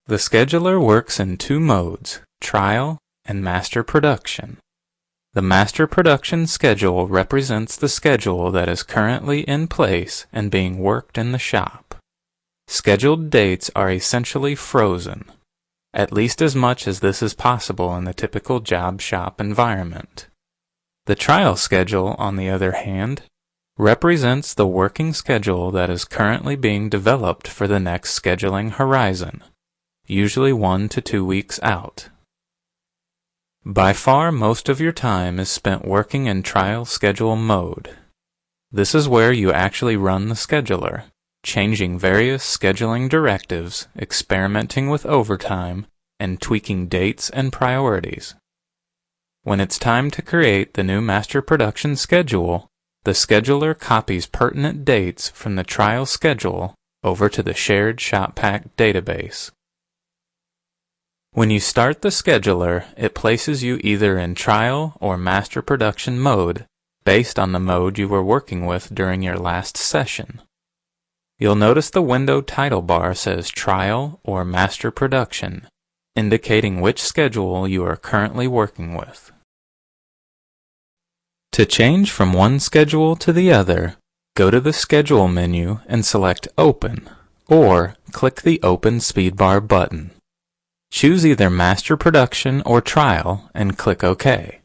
The scheduler works in two modes, trial and master production. The master production schedule represents the schedule that is currently in place and being worked in the shop. Scheduled dates are essentially frozen, at least as much as this is possible in the typical job shop environment. The trial schedule, on the other hand, represents the working schedule that is currently being developed for the next scheduling horizon, usually 1 to 2 weeks out. By far, most of your time is spent working in trial schedule mode. This is where you actually run the scheduler, changing various scheduling directives, experimenting with overtime, and tweaking dates and priorities. When it's time to create the new master production schedule, the scheduler copies pertinent dates from the trial schedule over to the shared ShopPack database. When you start the scheduler, it places you either in trial or master production mode based on the mode you were working with during your last session. You'll notice the window title bar says Trial or Master Production, indicating which schedule you are currently working with. To change from one schedule to the other, go to the Schedule menu and select Open, or click the Open Speedbar button. Choose either Master Production or Trial and click OK.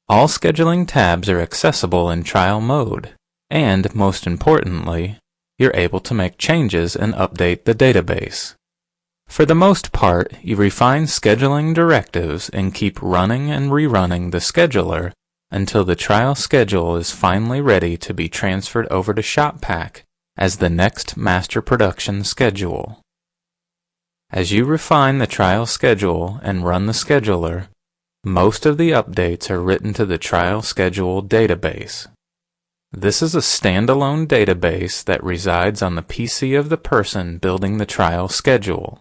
All scheduling tabs are accessible in trial mode, and most importantly, you're able to make changes and update the database. For the most part, you refine scheduling directives and keep running and rerunning the scheduler until the trial schedule is finally ready to be transferred over to ShopPack as the next master production schedule. As you refine the trial schedule and run the scheduler, most of the updates are written to the trial schedule database. This is a standalone database that resides on the PC of the person building the trial schedule.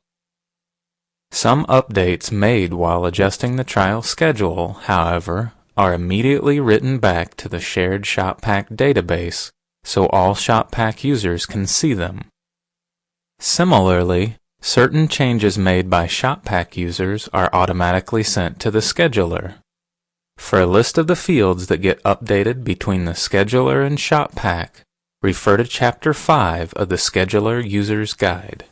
Some updates made while adjusting the trial schedule, however, are immediately written back to the shared ShopPack database so all ShopPack users can see them. Similarly, certain changes made by ShopPack users are automatically sent to the scheduler. For a list of the fields that get updated between the scheduler and ShopPack, refer to Chapter 5 of the Scheduler User's Guide.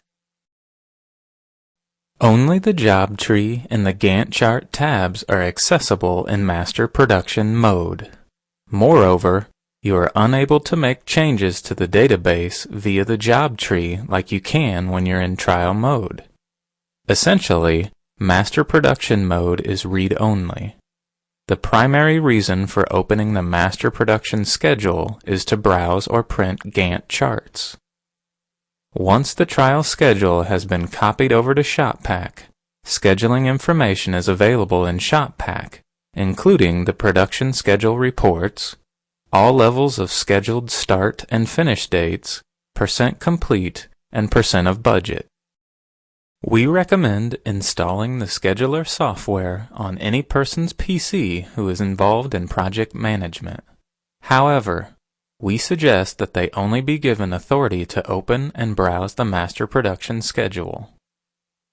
Only the job tree and the Gantt chart tabs are accessible in master production mode. Moreover, you are unable to make changes to the database via the job tree like you can when you're in trial mode. Essentially, master production mode is read-only. The primary reason for opening the master production schedule is to browse or print Gantt charts. Once the trial schedule has been copied over to ShopPack, scheduling information is available in ShopPack, including the production schedule reports, all levels of scheduled start and finish dates, % complete, and % of budget. We recommend installing the scheduler software on any person's PC who is involved in project management. However, we suggest that they only be given authority to open and browse the master production schedule.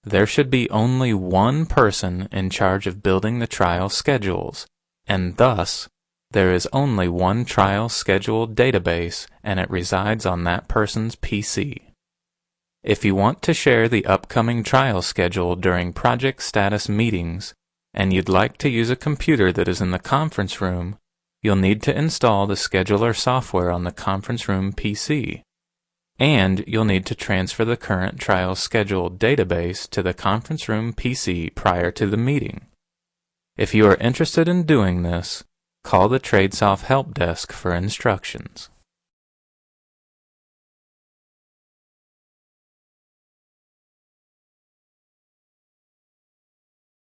There should be only one person in charge of building the trial schedules, and thus, there is only one trial schedule database and it resides on that person's PC. If you want to share the upcoming trial schedule during project status meetings and you'd like to use a computer that is in the conference room, you'll need to install the scheduler software on the conference room PC. And you'll need to transfer the current trial schedule database to the conference room PC prior to the meeting. If you are interested in doing this, call the TradeSoft help desk for instructions.